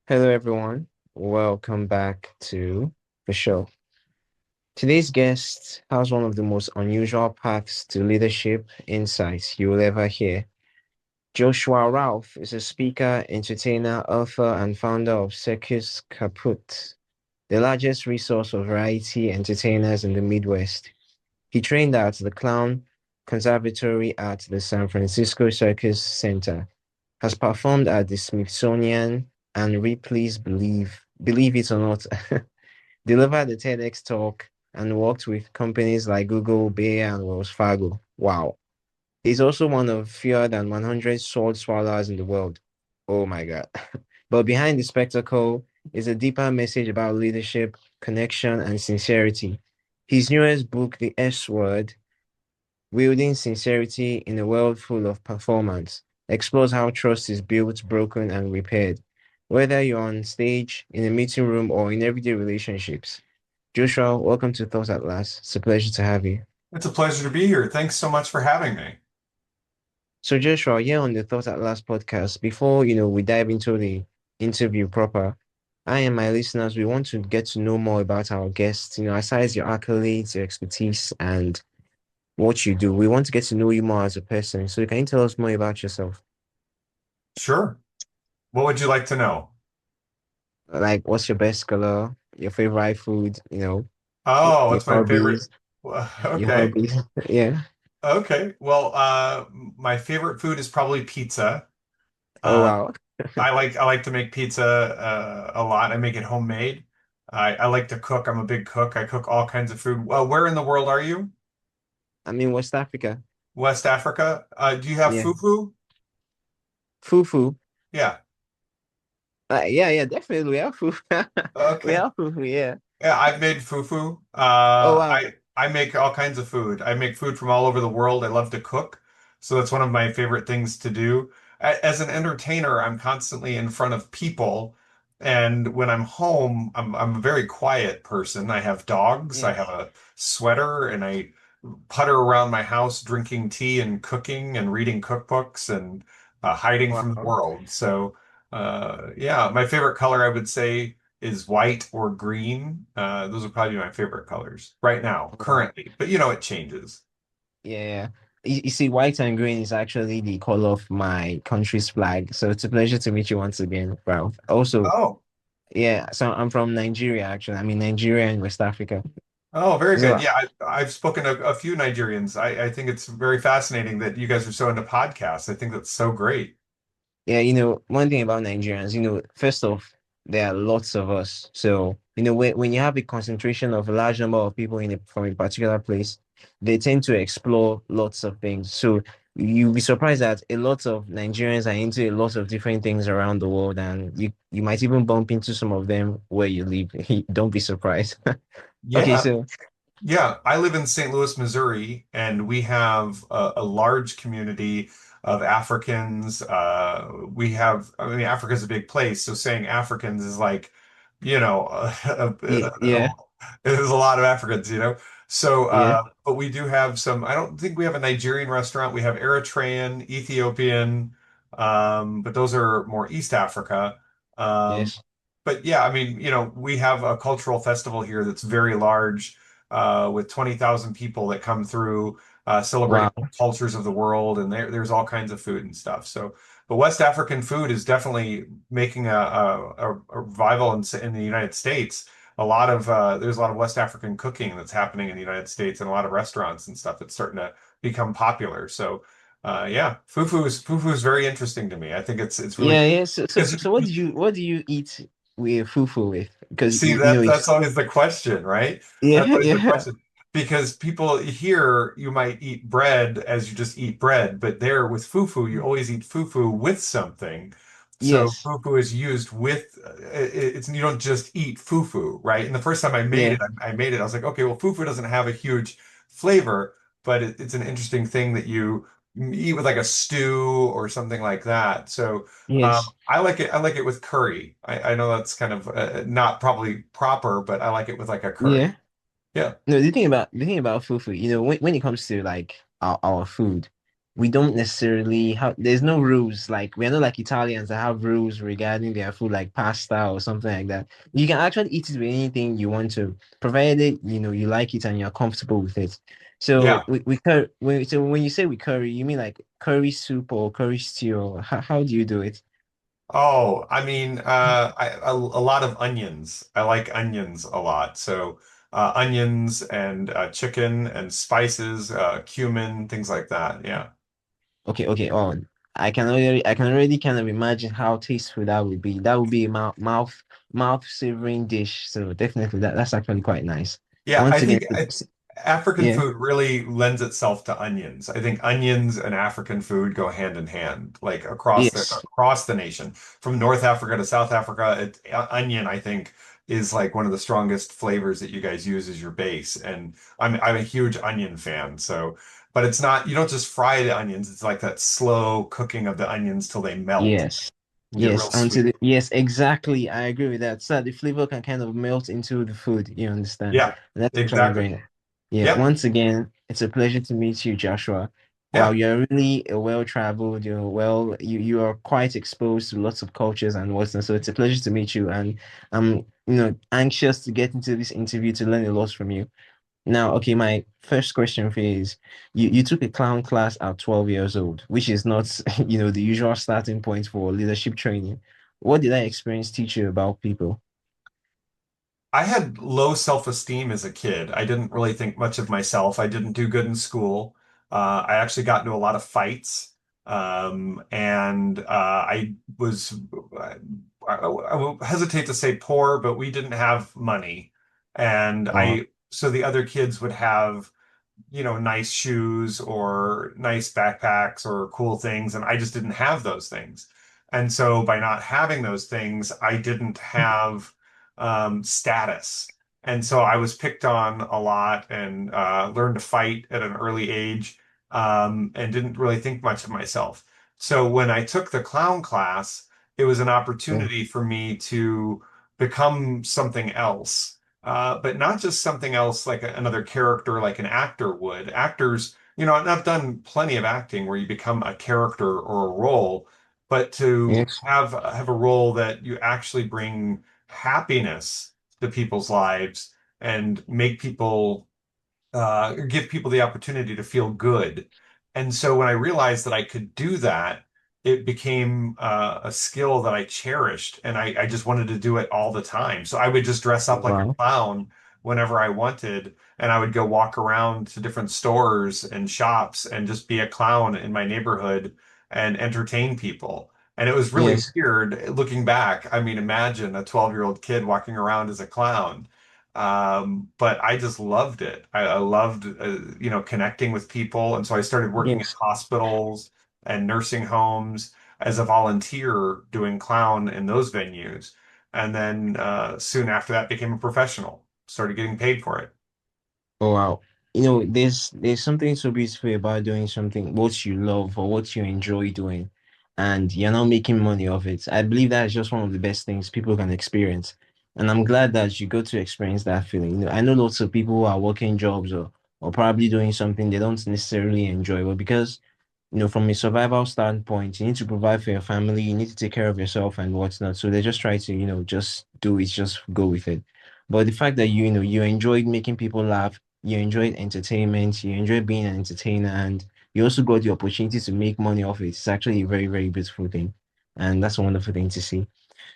Hello, everyone. Welcome back to the show. Today's guest has one of the most unusual paths to leadership insights you will ever hear. Joshua Routh is a speaker, entertainer, author, and founder of Circus Kaput, the largest resource of variety entertainers in the Midwest. He trained at the Clown Conservatory at the San Francisco Circus Center, has performed at the Smithsonian and Ripley's Believe It or Not, delivered the TEDx talk, and worked with companies like Google, Bayer, and Wells Fargo. Wow. He's also one of fewer than 100 sword swallowers in the world. Oh my God. But behind the spectacle is a deeper message about leadership, connection, and sincerity. His newest book, The S Word, Wielding Sincerity in a World Full of Performance, explores how trust is built, broken, and repaired, whether you're on stage, in a meeting room, or in everyday relationships. Joshua, welcome to Thoughts at Last. It's a pleasure to have you. It's a pleasure to be here. Thanks so much for having me. So, Joshua, here on the Thoughts at Last podcast, before we dive into the interview proper, I and my listeners, we want to get to know more about our guests, aside your accolades, your expertise, and what you do. We want to get to know you more as a person. So, can you tell us more about yourself? Sure. What would you like to know? Like, what's your best color, your favorite food, Oh, your what's my favorite? hobbies, your Okay. hobbies. Yeah. Okay. Well, my favorite food is probably pizza. Oh, Uh, wow. I like to make pizza a lot. I make it homemade. I like to cook. I'm a big cook. I cook all kinds of food. Well, where in the world are you? I'm in West Africa. West Africa. Do you have Yeah. fufu? Fufu. Yeah. Yeah, definitely. We have fufu. We Okay. have fufu, yeah. Yeah, I've made fufu. Oh, wow. I make all kinds of food. I make food from all over the world. I love to cook, so that's one of my favorite things to do. As an entertainer, I'm constantly in front of people, and when I'm home, I'm a very quiet person. I have dogs. I have Yes. a sweater, and I putter around my house drinking tea and cooking and reading cookbooks and hiding from the Wow. world. So, yeah, my favorite color I would say is white or green. Those are probably my favorite colors right now, Wow. currently. But it changes. Yeah. You see, white and green is actually the color of my country's flag. So it's a pleasure to meet you once again, Ralph. Also, Oh, yeah, so I'm from Nigeria, actually. I'm in Nigeria and West Africa. oh, very So good. Yeah, I've spoken to a few Nigerians. I think it's very fascinating that you guys are so into podcasts. I think that's so great. yeah, one thing about Nigerians, first off, there are lots of us. So, when you have a concentration of a large number of people from a particular place, they tend to explore lots of things. So you'll be surprised that a lot of Nigerians are into a lot of different things around the world, and you might even bump into some of them where you live. Don't be surprised. Okay, Yeah, so yeah, I live in St. Louis, Missouri, and we have a large community of Africans. I mean, Africa's a big place, so saying Africans is like, yeah, yeah, there's a lot of Africans. So, yeah, but we do have some, I don't think we have a Nigerian restaurant. We have Eritrean, Ethiopian, but those are more East Africa. Um, yes. but yeah, I mean, we have a cultural festival here that's very large with 20,000 people that come through celebrating Wow. cultures of the world, and there's all kinds of food and stuff. So, but West African food is definitely making a revival in the United States. There's a lot of West African cooking that's happening in the United States, and a lot of restaurants and stuff that's starting to become popular. So, yeah, fufu is very interesting to me. I think it's really Yeah, cool yeah. So, so, because so what do you eat with fufu with? Because see, that's always the question, right? That's yeah, always the yeah, question. Because people here, you might eat bread as you just eat bread, but there with fufu, you always eat fufu with something. So yes, fufu is used with it's you don't just eat fufu, right? And the first time I made yeah, it, I made it. I was like, okay, well, fufu doesn't have a huge flavor, but it's an interesting thing that you eat with like a stew or something like that. So. yes, I like it. I like it with curry. I know that's kind of not probably proper, but I like it with like a curry. yeah. Yeah. No, the thing about fufu, when it comes to like our food. we don't necessarily have, there's no rules. Like we're not like Italians that have rules regarding their food, like pasta or something like that. You can actually eat it with anything you want to, provided you like it and you're comfortable with it. So Yeah. so when you say with curry, you mean like curry soup or curry stew, or how do you do it? Oh, I mean, a lot of onions. I like onions a lot. So, onions and chicken and spices, cumin, things like that. Yeah. Okay, okay. Oh, I can already kind of imagine how tasteful that would be. That would be a mouth savoring dish. So definitely that's actually quite nice. Yeah, Once I again, think African yeah. food really lends itself to onions. I think onions and African food go hand in hand, like Yes. across the nation, from North Africa to South Africa. Onion, I think, is like one of the strongest flavors that you guys use as your base, and I'm a huge onion fan. So, but it's not you don't just fry the onions. It's like that slow cooking of the onions till they melt Yes. and get Yes. real sweet. Yes, exactly. I agree with that. So that the flavor can kind of melt into the food, you understand? Yeah, And that's actually exactly. very nice. Yeah. Yep. Once again, it's a pleasure to meet you, Joshua. Wow, Yeah. you're really well-traveled, you are quite exposed to lots of cultures and whatnot. So it's a pleasure to meet you. And I'm, anxious to get into this interview to learn a lot from you. Now, okay, my first question for you is you took a clown class at 12 years old, which is not, the usual starting point for leadership training. What did that experience teach you about people? I had low self-esteem as a kid. I didn't really think much of myself. I didn't do good in school. I actually got into a lot of fights. And I was, I will hesitate to say poor, but we didn't have money. And Oh, so the other kids would have nice shoes or nice backpacks or cool things, and I just didn't have those things. And so by not having those things, I didn't have status. And so I was picked on a lot and learned to fight at an early age and didn't really think much of myself. So when I took the clown class, it was an oh, opportunity for me to become something else, but not just something else like another character like an actor would. Actors, and I've done plenty of acting where you become a character or a role, but to yes. have a role that you actually bring happiness to people's lives and make people give people the opportunity to feel good. And so when I realized that I could do that, it became a skill that I cherished, and I just wanted to do it all the time. So I would just dress up like a Wow. clown whenever I wanted, and I would go walk around to different stores and shops and just be a clown in my neighborhood and entertain people. And it was really Yes. weird looking back. I mean, imagine a 12-year-old kid walking around as a clown. But I just loved it. I loved, connecting with people. And so I started working in Yes. hospitals and nursing homes as a volunteer doing clown in those venues. And then soon after that became a professional, started getting paid for it. Oh wow. There's something so beautiful about doing something what you love or what you enjoy doing, and you're not making money of it. I believe that is just one of the best things people can experience. And I'm glad that you got to experience that feeling. I know lots of people who are working jobs or probably doing something they don't necessarily enjoy, but because from a survival standpoint, you need to provide for your family, you need to take care of yourself and whatnot. So they just try to, just do it, just go with it. But the fact that you enjoyed making people laugh, you enjoyed entertainment, you enjoyed being an entertainer, and you also got the opportunity to make money off it. It's actually a very, very beautiful thing. And that's a wonderful thing to see.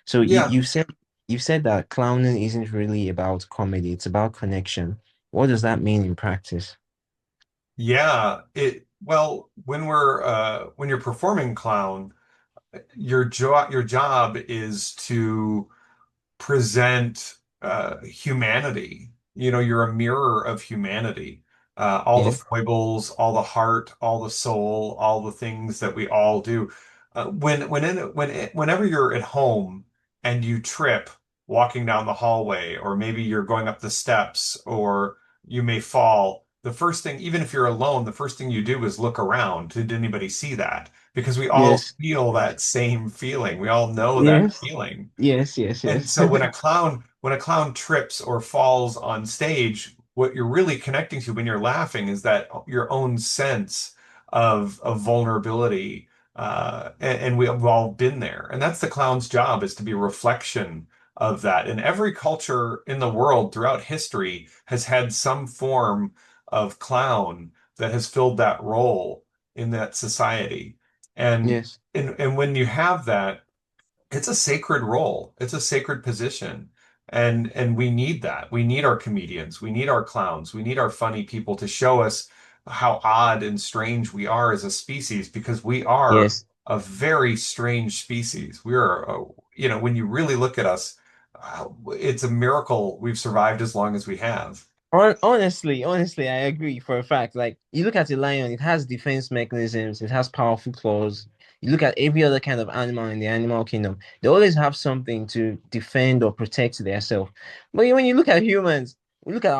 So Yeah. you've said that clowning isn't really about comedy, it's about connection. What does that mean in practice? Yeah. Well, when you're performing clown, your job is to present humanity. You're a mirror of humanity. All the Yeah. foibles, all the heart, all the soul, all the things that we all do. Whenever you're at home and you trip walking down the hallway, or maybe you're going up the steps, or you may fall, the first thing, even if you're alone, the first thing you do is look around. Did anybody see that? Because we all Yes. feel that same feeling. We all know that Yes. feeling. Yes, yes, And yes. so when a clown trips or falls on stage, what you're really connecting to when you're laughing is that your own sense of vulnerability. And we've all been there. And that's the clown's job, is to be a reflection of that. And every culture in the world throughout history has had some form of clown that has filled that role in that society. And Yes. and when you have that, it's a sacred role. It's a sacred position. And we need that. We need our comedians. We need our clowns. We need our funny people to show us how odd and strange we are as a species, because we are Yes. a very strange species. We are, when you really look at us, it's a miracle we've survived as long as we have. Honestly, I agree for a fact. Like you look at a lion, it has defense mechanisms, it has powerful claws. You look at every other kind of animal in the animal kingdom, they always have something to defend or protect themselves. But when you look at humans, we look at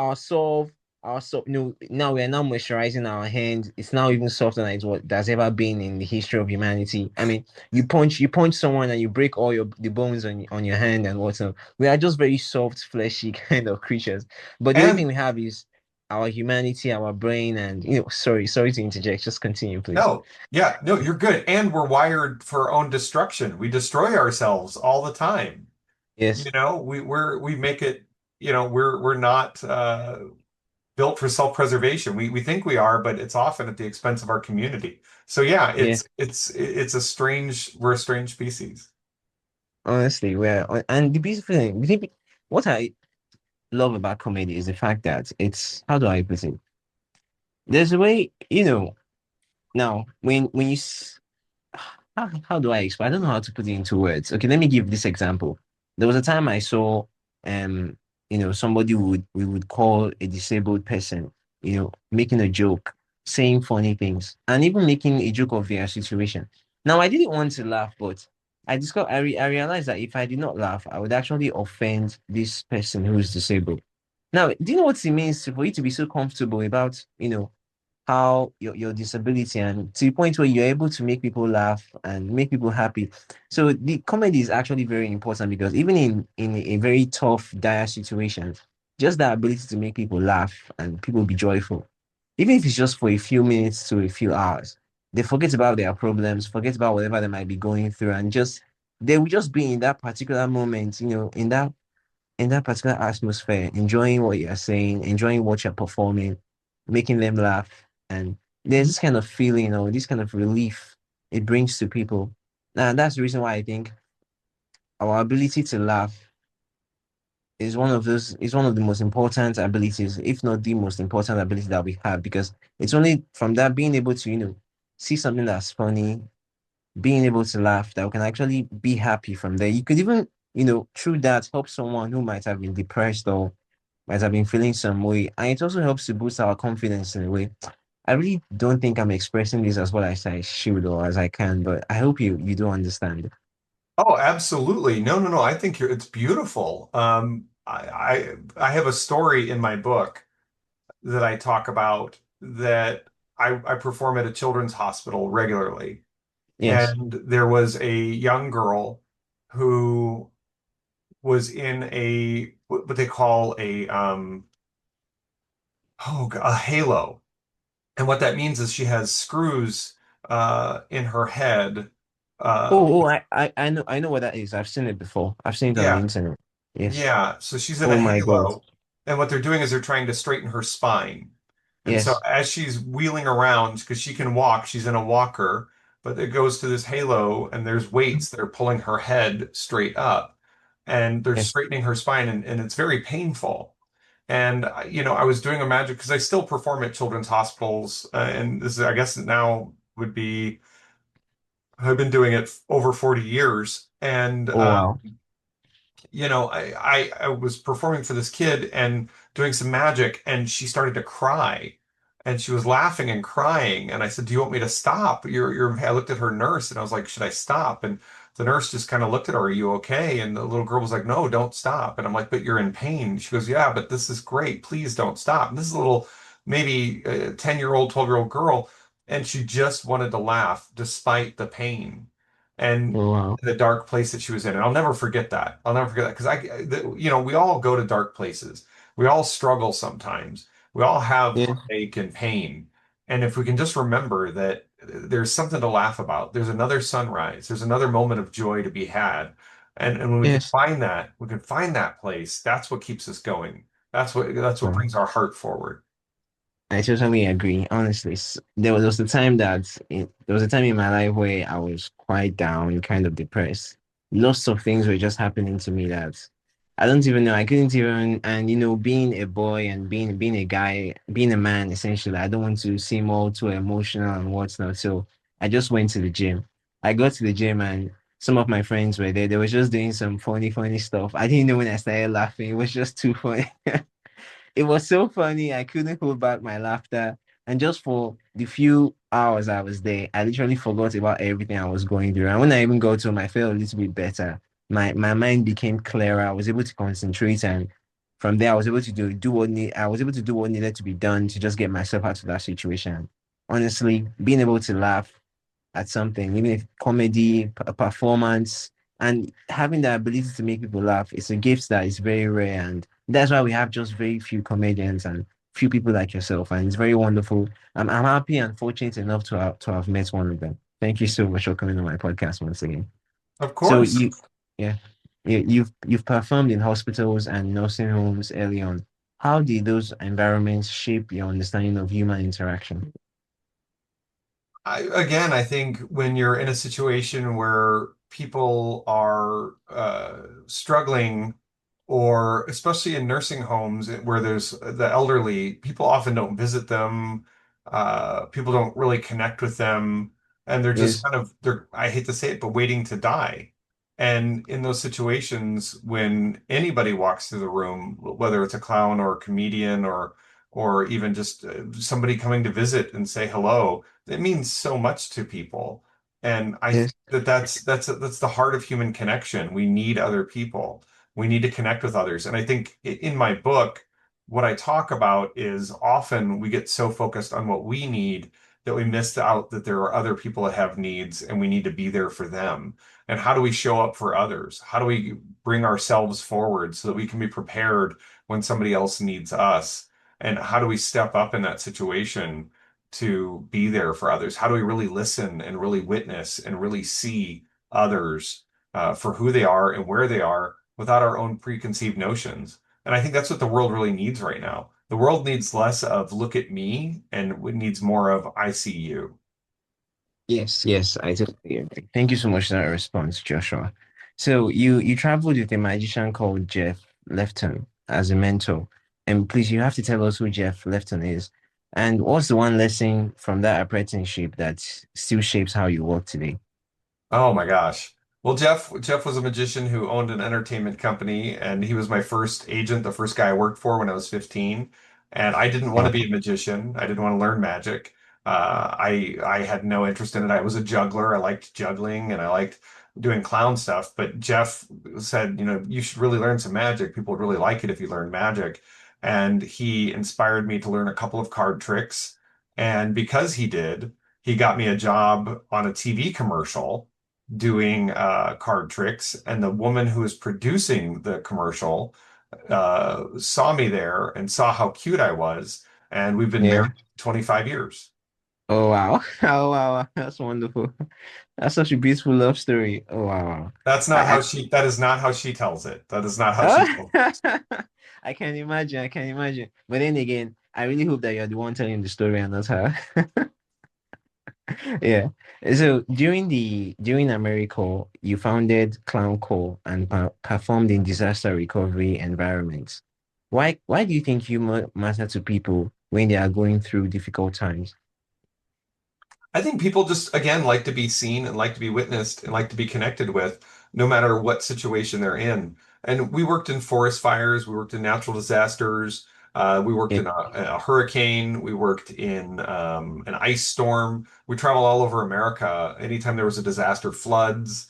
now we are now moisturizing our hands. It's now even softer than what that's ever been in the history of humanity. I mean, you punch someone and you break all the bones on your hand and whatnot. We are just very soft, fleshy kind of creatures. But the only thing And we have is our humanity, our brain, and sorry to interject. Just continue, please. no, yeah, no, you're good. And we're wired for our own destruction. We destroy ourselves all the time. Yes, We make it, we're not built for self-preservation. We think we are, but it's often at the expense of our community. So yeah, yeah. we're a strange species. Honestly, and the beautiful thing, what I love about comedy is the fact that it's how do I put it? There's a way, now when how do I explain? I don't know how to put it into words. Okay, let me give this example. There was a time I saw um somebody we would call a disabled person, making a joke, saying funny things, and even making a joke of their situation. Now I didn't want to laugh, but I realized that if I did not laugh, I would actually offend this person who is disabled. Now, do you know what it means for you to be so comfortable about, how your disability and to the point where you're able to make people laugh and make people happy. So the comedy is actually very important because even in a very tough, dire situation, just that ability to make people laugh and people be joyful, even if it's just for a few minutes to a few hours, they forget about their problems, forget about whatever they might be going through, and just they will just be in that particular moment, in that particular atmosphere, enjoying what you're saying, enjoying what you're performing, making them laugh. And there's this kind of feeling or this kind of relief it brings to people. And that's the reason why I think our ability to laugh is one of the most important abilities, if not the most important ability that we have, because it's only from that being able to, see something that's funny, being able to laugh, that we can actually be happy from there. You could even, through that help someone who might have been depressed or might have been feeling some way. And it also helps to boost our confidence in a way. I really don't think I'm expressing this as well as I should or as I can, but I hope you do understand. Oh, absolutely. No, no, no. I think it's beautiful. I have a story in my book that I talk about that I perform at a children's hospital regularly. Yes. And there was a young girl who was in what they call a halo. And what that means is she has screws in her head. Uh, I know what that is. I've seen it before. I've seen it on the yeah, internet. Yes. yeah. So she's in a Oh my God. halo, and what they're doing is they're trying to straighten her spine. And so Yes. as she's wheeling around, because she can walk, she's in a walker, but it goes to this halo, and there's weights that are pulling her head straight up, and they're Yes. straightening her spine, and it's very painful. And I was doing a magic because I still perform at children's hospitals, and this is, I guess, now would be I've been doing it over 40 years, and Oh wow. I was performing for this kid and doing some magic, and she started to cry, and she was laughing and crying, and I said, "Do you want me to stop?" I looked at her nurse, and I was like, "Should I stop?" And the nurse just kind of looked at her, "Are you okay?" And the little girl was like, "No, don't stop." And I'm like, "But you're in pain." She goes, "Yeah, but this is great. Please don't stop." And this is a little, maybe 10-year-old, 12-year-old girl, and she just wanted to laugh despite the pain. And Oh wow. the dark place that she was in. And I'll never forget that. I'll never forget that because we all go to dark places. We all struggle sometimes. We all have Yeah. heartache and pain. And if we can just remember that there's something to laugh about, there's another sunrise, there's another moment of joy to be had. And when we can Yes. find that, we can find that place, that's what keeps us going. That's what Well, brings our heart forward. I totally agree. Honestly, there was a time there was a time in my life where I was quite down, kind of depressed. Lots of things were just happening to me that I don't even know. I couldn't even, and being a boy and being a guy, being a man, essentially, I don't want to seem all too emotional and whatnot. So I just went to the gym. I got to the gym and some of my friends were there. They were just doing some funny stuff. I didn't know when I started laughing. It was just too funny. It was so funny. I couldn't hold back my laughter. And just for the few hours I was there, I literally forgot about everything I was going through. And when I even got home, I felt a little bit better. My mind became clearer. I was able to concentrate, and from there, I was able to I was able to do what needed to be done to just get myself out of that situation. Honestly, being able to laugh at something, even if comedy, a performance, and having the ability to make people laugh is a gift that is very rare. And that's why we have just very few comedians and few people like yourself. And it's very wonderful. I'm happy and fortunate enough to have met one of them. Thank you so much for coming on my podcast once again. Of So course. yeah, you've performed in hospitals and nursing homes early on. How did those environments shape your understanding of human interaction? I think when you're in a situation where people are struggling, or especially in nursing homes where there's the elderly, people often don't visit them. People don't really connect with them, and they're just Yes, kind of I hate to say it, but waiting to die. And in those situations, when anybody walks through the room, whether it's a clown or a comedian or even just somebody coming to visit and say hello, it means so much to people. And I think yes, that that's the heart of human connection. We need other people. We need to connect with others. And I think in my book, what I talk about is often we get so focused on what we need that we miss out that there are other people that have needs and we need to be there for them. And how do we show up for others? How do we bring ourselves forward so that we can be prepared when somebody else needs us? And how do we step up in that situation to be there for others? How do we really listen and really witness and really see others for who they are and where they are without our own preconceived notions? And I think that's what the world really needs right now. The world needs less of look at me and it needs more of I see you. yes, I totally agree. Thank you so much for that response, Joshua. So you traveled with a magician called Jeff Lefton as a mentor. And please, you have to tell us who Jeff Lefton is. And what's the one lesson from that apprenticeship that still shapes how you work today? Oh my gosh. Well, Jeff was a magician who owned an entertainment company, and he was my first agent, the first guy I worked for when I was 15. And I didn't want to Wow. be a magician. I didn't want to learn magic. I had no interest in it. I was a juggler. I liked juggling and I liked doing clown stuff. But Jeff said, you should really learn some magic. People would really like it if you learn magic. And he inspired me to learn a couple of card tricks. And because he did, he got me a job on a TV commercial doing card tricks, and the woman who was producing the commercial saw me there and saw how cute I was, and we've been Yeah. married 25 years. Oh wow. Oh wow. That's wonderful. That's such a beautiful love story. Oh wow. I, That is not how she tells it. That is not how she Oh, tells I can imagine. I can imagine. But then again, I really hope that you're the one telling the story and not her. Yeah. So during AmeriCorps, you founded Clown Corps and performed in disaster recovery environments. Why do you think humor matter to people when they are going through difficult times? I think people just, again, like to be seen and like to be witnessed and like to be connected with, no matter what situation they're in. And we worked in forest fires, we worked in natural disasters, we worked Yeah. in a hurricane, we worked in an ice storm. We traveled all over America anytime there was a disaster, floods,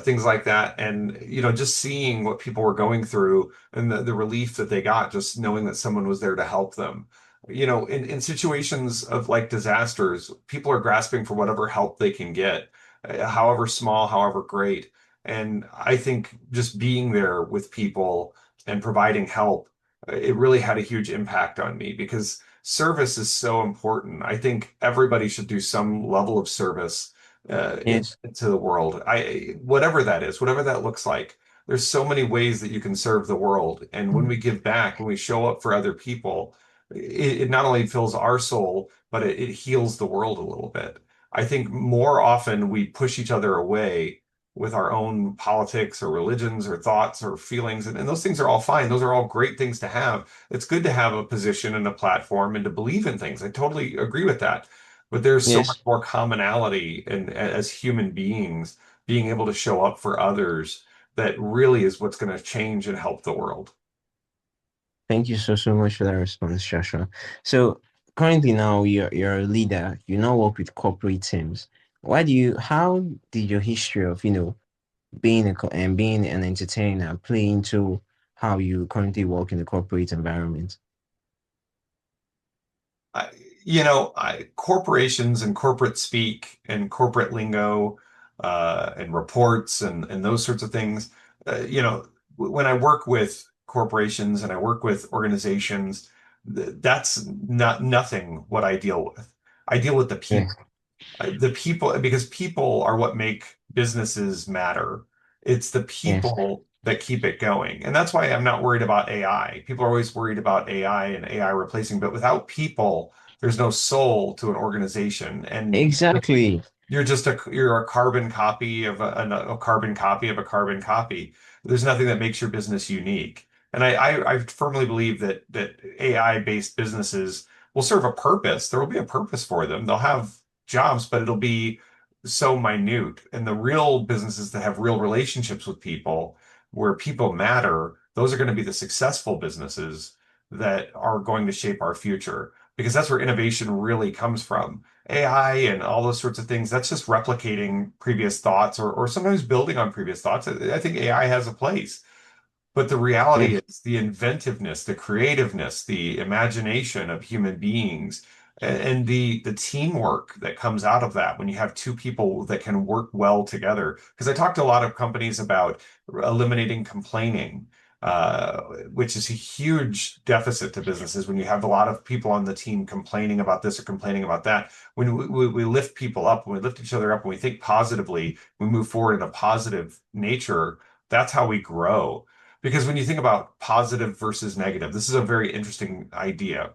things like that. And, just seeing what people were going through and the relief that they got, just knowing that someone was there to help them. In situations of like disasters, people are grasping for whatever help they can get, however small, however great. And I think just being there with people and providing help it really had a huge impact on me because service is so important. I think everybody should do some level of service Yes. into the world. Whatever that is, whatever that looks like. There's so many ways that you can serve the world. And when we give back, when we show up for other people, it not only fills our soul, but it heals the world a little bit. I think more often we push each other away with our own politics or religions or thoughts or feelings. And those things are all fine. Those are all great things to have. It's good to have a position and a platform and to believe in things. I totally agree with that. But there's so much Yes. more commonality in as human beings being able to show up for others that really is what's going to change and help the world. Thank you so much for that response, Joshua. So currently now you're a leader. You now work with corporate teams. How did your history of, being an entertainer play into how you currently work in the corporate environment? I, corporations and corporate speak and corporate lingo and reports and those sorts of things. When I work with corporations and I work with organizations, that's not nothing what I deal with. I deal with Yeah. the people, because people are what make businesses matter. It's the Yes. people that keep it going. And that's why I'm not worried about AI. People are always worried about AI and AI replacing, but without people, there's no soul to an organization. And Exactly. you're a carbon copy of a carbon copy of a carbon copy. There's nothing that makes your business unique. And I firmly believe that AI-based businesses will serve a purpose. There will be a purpose for them. They'll have jobs, but it'll be so minute. And the real businesses that have real relationships with people, where people matter, those are going to be the successful businesses that are going to shape our future, because that's where innovation really comes from. AI and all those sorts of things, that's just replicating previous thoughts or sometimes building on previous thoughts. I think AI has a place. But the reality Yes. is the inventiveness, the creativeness, the imagination of human beings, and the teamwork that comes out of that when you have two people that can work well together. Because I talked to a lot of companies about eliminating complaining, which is a huge deficit to businesses when you have a lot of people on the team complaining about this or complaining about that. When we lift people up, when we lift each other up, when we think positively, we move forward in a positive nature, that's how we grow. Because when you think about positive versus negative, this is a very interesting idea.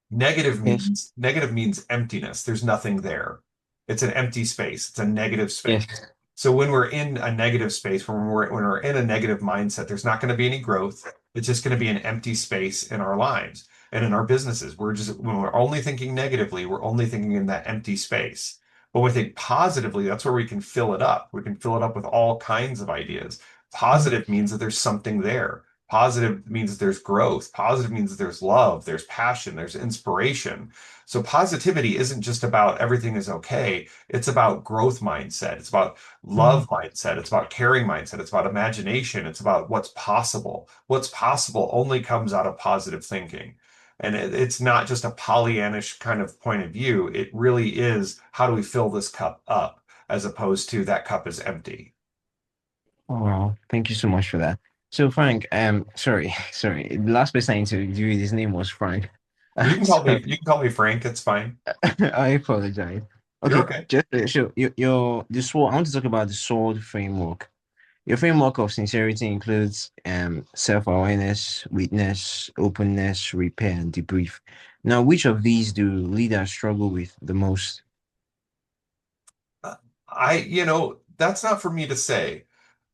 Yes. Negative means emptiness. There's nothing there. It's an empty space. It's a negative space. Yes. So when we're in a negative space, when we're in a negative mindset, there's not going to be any growth. It's just going to be an empty space in our lives and in our businesses. When we're only thinking negatively, we're only thinking in that empty space. But when we think positively, that's where we can fill it up. We can fill it up with all kinds of ideas. Positive means that there's something there. Positive means that there's growth. Positive means that there's love, there's passion, there's inspiration. So positivity isn't just about everything is okay. It's about growth mindset. It's about love mindset. It's about caring mindset. It's about imagination. It's about what's possible. What's possible only comes out of positive thinking. And it's not just a Pollyannish kind of point of view. It really is, how do we fill this cup up, as opposed to that cup is empty. Oh, wow. Thank you so much for that. So Frank, sorry, sorry. The last person I interviewed, his name was Frank. So You can call me Frank. It's fine. I apologize. You're Okay, okay. just so your the SWOT. I want to talk about the SWOT framework. Your framework of sincerity includes self-awareness, witness, openness, repair, and debrief. Now, which of these do leaders struggle with the most? That's not for me to say,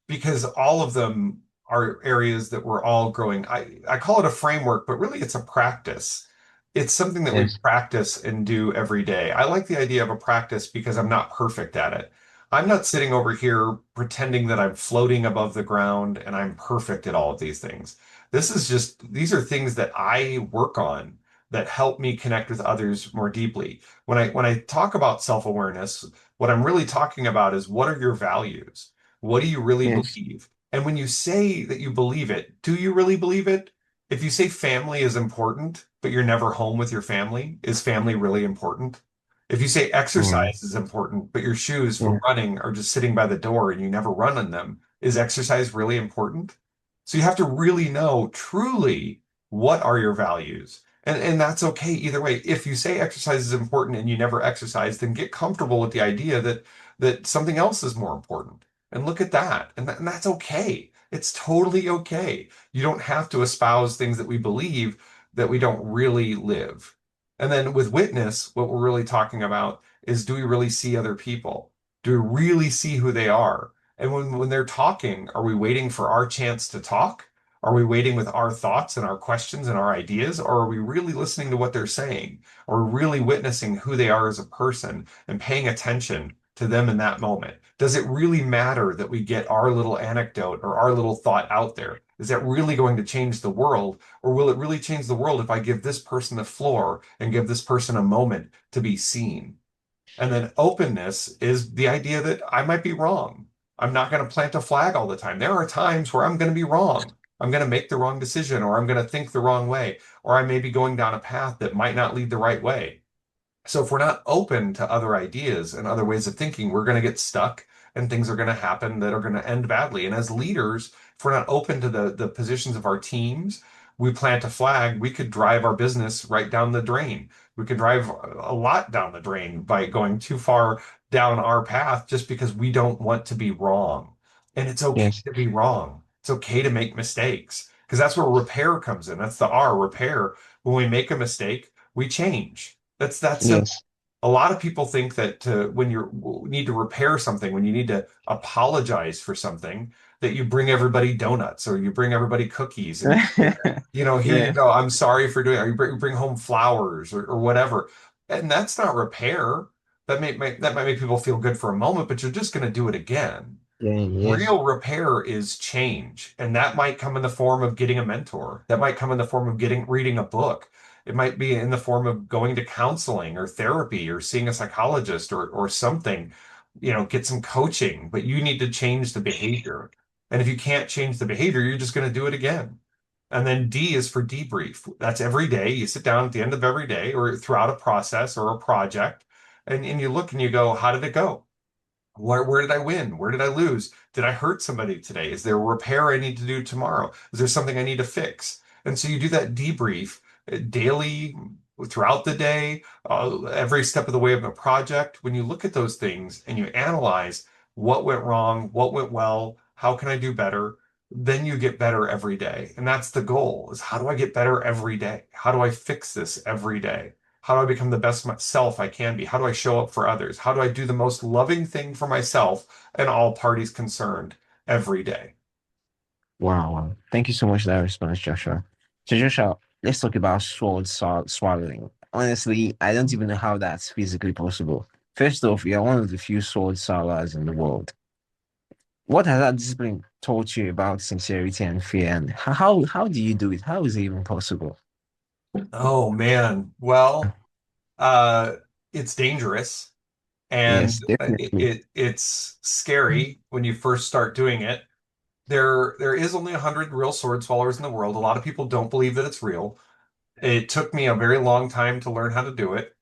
because all of them are areas that we're all growing. I call it a framework, but really it's a practice. It's something that we Yes, practice and do every day. I like the idea of a practice because I'm not perfect at it. I'm not sitting over here pretending that I'm floating above the ground and I'm perfect at all of these things. These are things that I work on that help me connect with others more deeply. When I talk about self-awareness, what I'm really talking about is, what are your values? What do you really yes, believe? And when you say that you believe it, do you really believe it? If you say family is important, but you're never home with your family, is family really important? If you say yeah, exercise is important, but your shoes for yeah, running are just sitting by the door and you never run in them, is exercise really important? So you have to really know truly What are your values? And that's okay either way. If you say exercise is important and you never exercise, then get comfortable with the idea that something else is more important. And look at that. And that's okay. It's totally okay. You don't have to espouse things that we believe that we don't really live. And then with witness, what we're really talking about is, do we really see other people? Do we really see who they are? And when they're talking, are we waiting for our chance to talk? Are we waiting with our thoughts and our questions and our ideas? Or are we really listening to what they're saying? Or really witnessing who they are as a person and paying attention to them in that moment? Does it really matter that we get our little anecdote or our little thought out there? Is that really going to change the world? Or will it really change the world if I give this person the floor and give this person a moment to be seen? And then openness is the idea that I might be wrong. I'm not going to plant a flag all the time. There are times where I'm going to be wrong. I'm going to make the wrong decision, or I'm going to think the wrong way, or I may be going down a path that might not lead the right way. So if we're not open to other ideas and other ways of thinking, we're going to get stuck and things are going to happen that are going to end badly. And as leaders, if we're not open to the positions of our teams, we plant a flag, we could drive our business right down the drain. We could drive a lot down the drain by going too far down our path just because we don't want to be wrong. And it's okay Yes. to be wrong. It's okay to make mistakes because that's where repair comes in. That's the R, repair. When we make a mistake, we change. That's that simple. Yes. A lot of people think that when you need to repair something, when you need to apologize for something, that you bring everybody donuts or you bring everybody cookies and you say, here you Yeah. go. I'm sorry for doing it. Or you bring home flowers or whatever. And that's not repair. That might make people feel good for a moment, but you're just going to do it again. Yeah. Yes. Real repair is change, and that might come in the form of getting a mentor. That might come in the form of getting reading a book. It might be in the form of going to counseling or therapy or seeing a psychologist or something, get some coaching, but you need to change the behavior. And if you can't change the behavior, you're just going to do it again. And then D is for debrief. That's every day. You sit down at the end of every day or throughout a process or a project, and you look and you go, how did it go? Where did I win? Where did I lose? Did I hurt somebody today? Is there a repair I need to do tomorrow? Is there something I need to fix? And so you do that debrief daily, throughout the day, every step of the way of a project. When you look at those things and you analyze what went wrong, what went well, how can I do better? Then you get better every day. And that's the goal is how do I get better every day? How do I fix this every day? How do I become the best self I can be? How do I show up for others? How do I do the most loving thing for myself and all parties concerned every day? Wow. Wow. Thank you so much for that response, Joshua. So, Joshua, let's talk about swallowing. Honestly, I don't even know how that's physically possible. First off, you're one of the few sword swallowers in the world. What has that discipline taught you about sincerity and fear? And how do you do it? How is it even possible? Oh man. Well, uh, it's dangerous and Yes, definitely. it's scary when you first start doing it. There is only 100 real sword swallowers in the world. A lot of people don't believe that it's real. It took me a very long time to learn how to do it.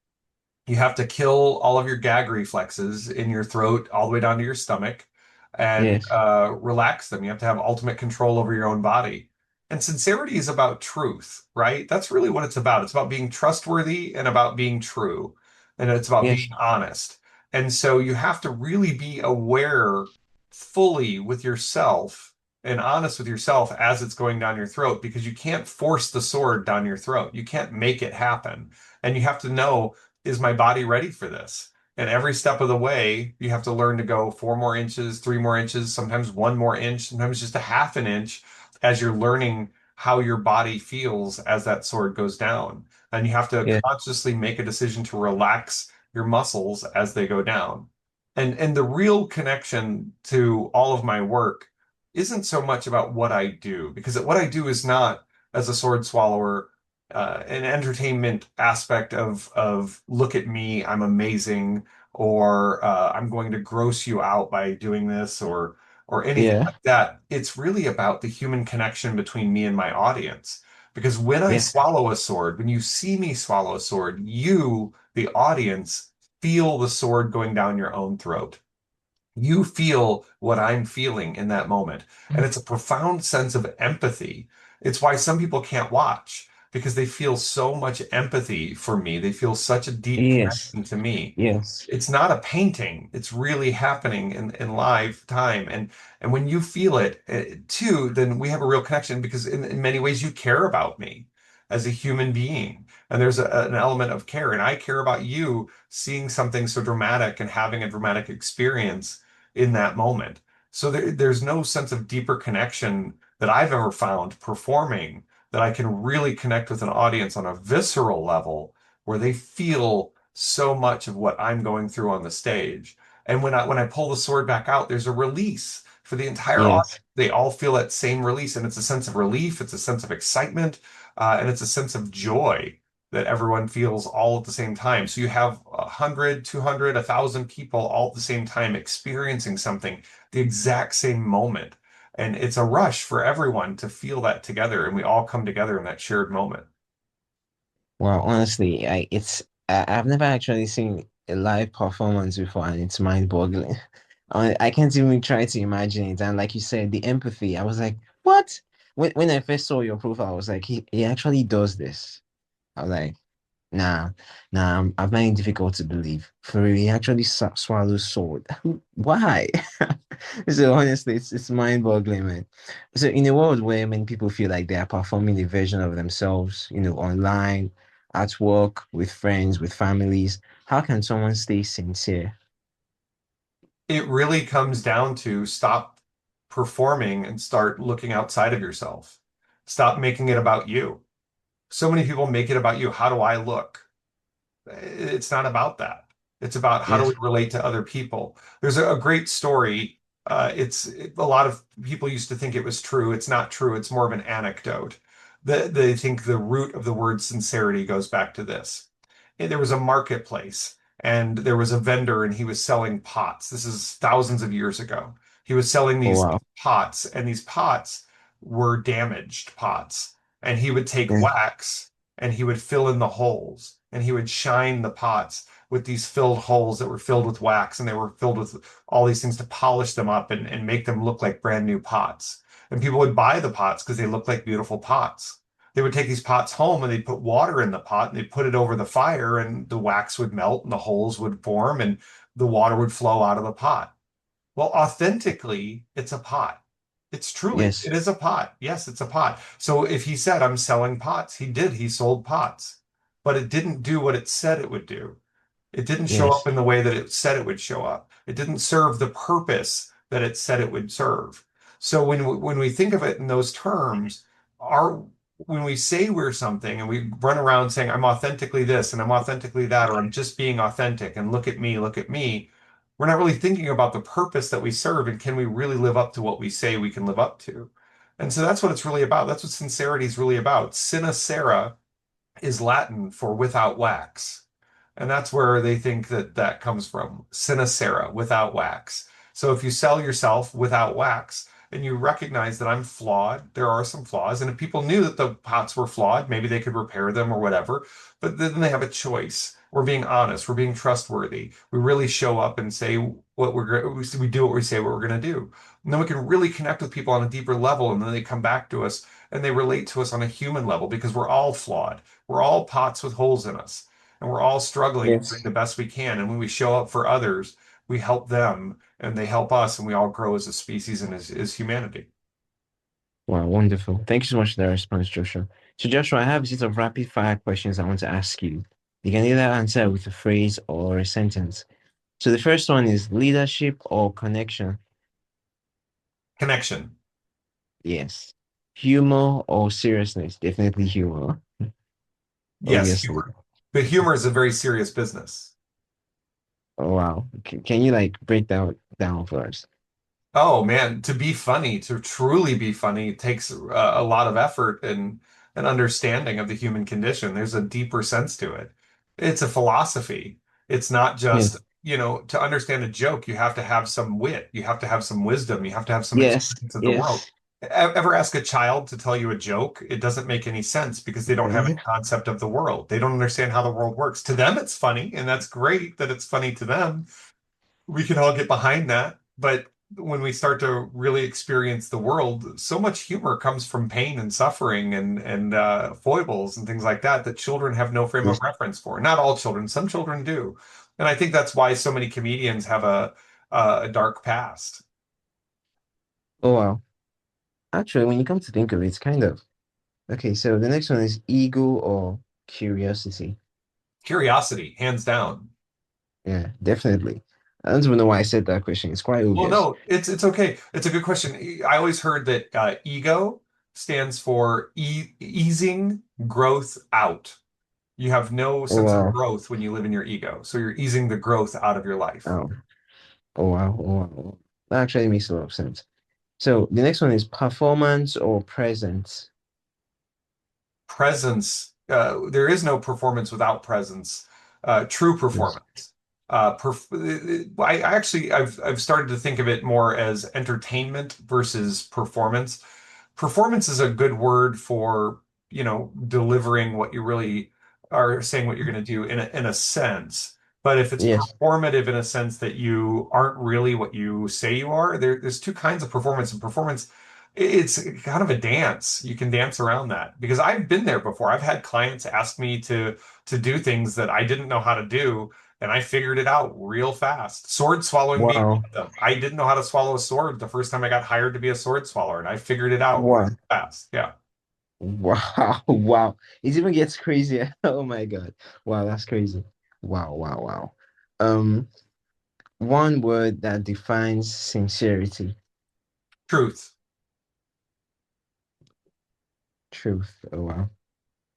You have to kill all of your gag reflexes in your throat all the way down to your stomach and Yes, relax them. You have to have ultimate control over your own body. And sincerity is about truth, right? That's really what it's about. It's about being trustworthy and about being true. And it's about yes, being honest. And so you have to really be aware fully with yourself and honest with yourself as it's going down your throat because you can't force the sword down your throat. You can't make it happen. And you have to know, is my body ready for this? And every step of the way, you have to learn to go 4 more inches, 3 more inches, sometimes 1 more inch, sometimes just a half an inch as you're learning how your body feels as that sword goes down. And you have to yes, consciously make a decision to relax your muscles as they go down. And the real connection to all of my work isn't so much about what I do, because what I do is not as a sword swallower an entertainment aspect of look at me, I'm amazing, or I'm going to gross you out by doing this, or anything yeah, like that. It's really about the human connection between me and my audience. Because when I yes, swallow a sword, when you see me swallow a sword, you, the audience, feel the sword going down your own throat. You feel what I'm feeling in that moment. And it's a profound sense of empathy It's why some people can't watch because they feel so much empathy for me. They feel such a deep Yes. connection to me. Yes. It's not a painting. It's really happening in live time. And when you feel it too, then we have a real connection because in many ways you care about me as a human being. And there's an element of care. And I care about you seeing something so dramatic and having a dramatic experience in that moment. So there's no sense of deeper connection that I've ever found performing that I can really connect with an audience on a visceral level where they feel so much of what I'm going through on the stage. And when I pull the sword back out, there's a release for the entire audience. Yes. They all feel that same release, and it's a sense of relief, it's a sense of excitement, and it's a sense of joy that everyone feels all at the same time. So you have 100, 200, 1,000 people all at the same time experiencing something the exact same moment. And it's a rush for everyone to feel that together, and we all come together in that shared moment. Well, honestly, I've never actually seen a live performance before, and it's mind-boggling. I can't even try to imagine it. And like you said, the empathy, I was like, what? When I first saw your profile, I was like, he actually does this. I was like, nah, I find it difficult to believe. For real, he actually swallows sword. Why? So honestly, it's mind-boggling, man. So in a world where many people feel like they are performing a version of themselves, online, at work, with friends, with families, how can someone stay sincere? It really comes down to stop performing and start looking outside of yourself. Stop making it about you. So many people make it about you. How do I look? It's not about that. It's about how do we Yes. relate to other people. There's a great story. A lot of people used to think it was true. It's not true. It's more of an anecdote. They think the root of the word sincerity goes back to this. There was a marketplace and there was a vendor and he was selling pots. This is thousands of years ago. He was selling Oh these wow. pots, and these pots were damaged pots. And he would take Yeah. wax and he would fill in the holes and he would shine the pots with these filled holes that were filled with wax, and they were filled with all these things to polish them up and make them look like brand new pots. And people would buy the pots because they looked like beautiful pots. They would take these pots home and they'd put water in the pot and they'd put it over the fire, and the wax would melt and the holes would form and the water would flow out of the pot. Well, authentically, it's a pot. It's truly, Yes. it is a pot. Yes, it's a pot. So if he said, I'm selling pots, he did. He sold pots, but it didn't do what it said it would do. It didn't show up Yes. in the way that it said it would show up. It didn't serve the purpose that it said it would serve. So when we think of it in those terms, our when we say we're something and we run around saying I'm authentically this and I'm authentically that, or I'm just being authentic and look at me, we're not really thinking about the purpose that we serve and can we really live up to what we say we can live up to. And so that's what it's really about. That's what sincerity is really about. Sinacera is Latin for without wax. And that's where they think that that comes from. Sinacera, without wax. So if you sell yourself without wax and you recognize that I'm flawed, there are some flaws. And if people knew that the pots were flawed, maybe they could repair them or whatever. But then they have a choice. We're being honest. We're being trustworthy. We really show up and say what we do what we say what we're going to do. And then we can really connect with people on a deeper level. And then they come back to us and they relate to us on a human level because we're all flawed. We're all pots with holes in us, and we're all struggling and doing Yes. the best we can. And when we show up for others, we help them and they help us, and we all grow as a species and as humanity. Wow, wonderful. Thank you so much for that response, Joshua. So, Joshua, I have a set of rapid fire questions I want to ask you. You can either answer with a phrase or a sentence. So, the first one is leadership or connection? Connection. Yes. Humor or seriousness? Definitely humor, Yes, obviously. humor. But humor is a very serious business. Oh, wow. Can you like break that down for us? Oh man, to be funny, to truly be funny, takes a lot of effort and an understanding of the human condition. There's a deeper sense to it. It's a philosophy. It's not just, Yes. to understand a joke, you have to have some wit, you have to have some wisdom, you have to have some Yes. experience of the world. Yes. Ever ask a child to tell you a joke? It doesn't make any sense because they don't have any Mhm. concept of the world. They don't understand how the world works. To them, it's funny, and that's great that it's funny to them. We can all get behind that, but when we start to really experience the world, so much humor comes from pain and suffering and foibles and things like that that children have no frame of Yes. reference for. Not all children, some children do, and I think that's why so many comedians have a dark past. Oh wow. Actually, when you come to think of it, it's kind of okay. So the next one is ego or curiosity. Curiosity, hands down. Yeah, definitely. I don't even know why I said that question. It's quite Well, obvious. no, it's okay. It's a good question. I always heard that ego stands for easing growth out. You have no Oh sense of wow. growth when you live in your ego. So you're easing the growth out of your life. Oh, oh wow. Oh wow. That actually makes a lot of sense. So the next one is performance or presence. Presence, there is no performance without presence. True Yes. performance. I actually I've started to think of it more as entertainment versus performance. Performance is a good word for, delivering what you really are saying what you're going to do in a sense. But if it's Yes. performative in a sense that you aren't really what you say you are, there's two kinds of performance. And performance, it's kind of a dance. You can dance around that because I've been there before. I've had clients ask me to do things that I didn't know how to do, and I figured it out real fast. Sword swallowing being one Wow. of them. I didn't know how to swallow a sword the first time I got hired to be a sword swallower, and I figured it out real Wow. fast. Yeah. Wow. Wow. It even gets crazier. Oh my God. Wow, that's crazy. Wow, wow, wow. Um, one word that defines sincerity. Truth. Truth. Oh wow.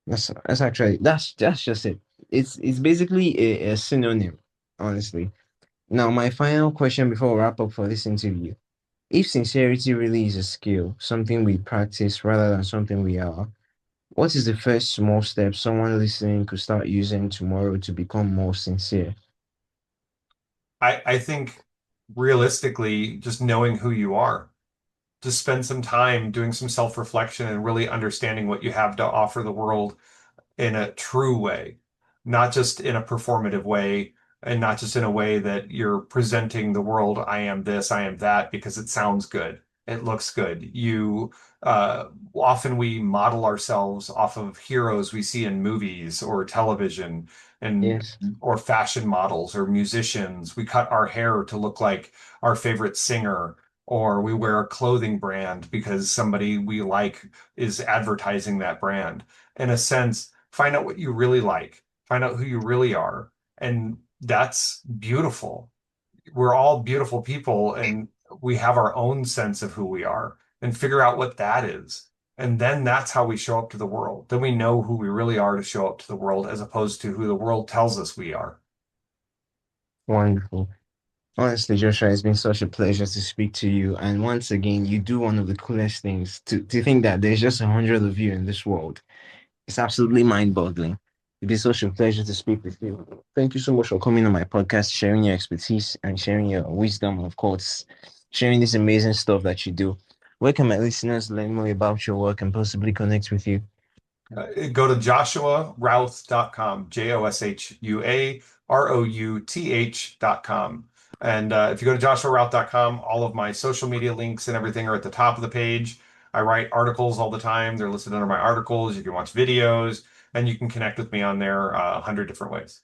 That's actually that's just it. It's basically a synonym, honestly. Now, my final question before we wrap up for this interview. If sincerity really is a skill, something we practice rather than something we are, what is the first small step someone listening could start using tomorrow to become more sincere? I think realistically, just knowing who you are, just spend some time doing some self-reflection and really understanding what you have to offer the world in a true way, not just in a performative way, and not just in a way that you're presenting the world, I am this, I am that, because it sounds good. It looks good. Often we model ourselves off of heroes we see in movies or television and Yes. or fashion models or musicians. We cut our hair to look like our favorite singer, or we wear a clothing brand because somebody we like is advertising that brand. In a sense, find out what you really like, find out who you really are. And that's beautiful. We're all beautiful people and we have our own sense of who we are and figure out what that is. And then that's how we show up to the world. Then we know who we really are to show up to the world as opposed to who the world tells us we are. Wonderful. Honestly, Joshua, it's been such a pleasure to speak to you. And once again, you do one of the coolest things to think that there's just 100 of you in this world. It's absolutely mind-boggling. It'd be such a pleasure to speak with you. Thank you so much for coming on my podcast, sharing your expertise and sharing your wisdom, and of course, sharing this amazing stuff that you do. Where can my listeners learn more about your work and possibly connect with you? Go to joshuarouth.com, JOSHUAROUTH.com. And if you go to joshuarouth.com, all of my social media links and everything are at the top of the page. I write articles all the time. They're listed under my articles. You can watch videos and you can connect with me on there 100 different ways.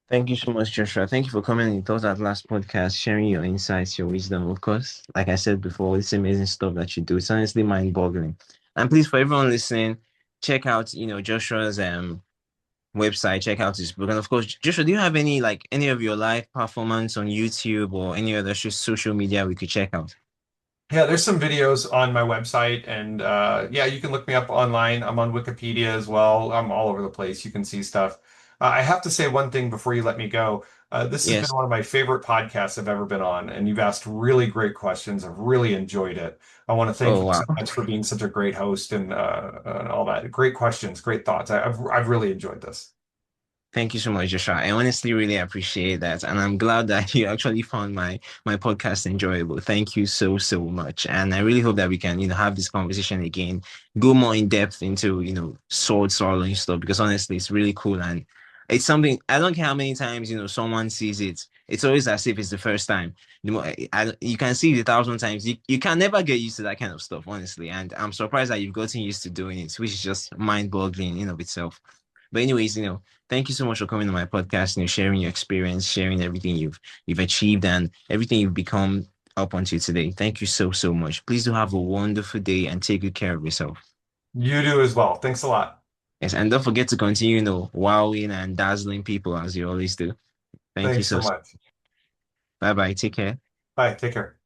Thank you so much, Joshua. Thank you for coming in thought that last podcast, sharing your insights, your wisdom. Of course, like I said before, it's amazing stuff that you do. It's honestly mind-boggling. And please, for everyone listening, check out, Joshua's website, check out his book. And of course, Joshua, do you have any of your live performance on YouTube or any other social media we could check out? Yeah, there's some videos on my website, and yeah, you can look me up online. I'm on Wikipedia as well. I'm all over the place. You can see stuff. I have to say one thing before you let me go. This has been Yes. one of my favorite podcasts I've ever been on, and you've asked really great questions. I've really enjoyed it. I want to thank Oh you wow. so much for being such a great host and all that. Great questions, great thoughts. I've really enjoyed this. Thank you so much, Joshua. I honestly really appreciate that. And I'm glad that you actually found my podcast enjoyable. Thank you so, so much. And I really hope that we can, have this conversation again, go more in depth into, sword swallowing stuff, because honestly, it's really cool. And it's something, I don't care how many times, someone sees it. it's always as if it's the first time. You can see it 1,000 times. You can never get used to that kind of stuff, honestly. And I'm surprised that you've gotten used to doing it, which is just mind-boggling in of itself. But anyways, thank you so much for coming to my podcast, sharing your experience, sharing everything you've achieved and everything you've become up until today. Thank you so, so much. Please do have a wonderful day and take good care of yourself. You do as well. Thanks a lot. Yes, and don't forget to continue, wowing and dazzling people as you always do. Thank you Thanks so. so much. Bye bye. Take care. Bye. Take care.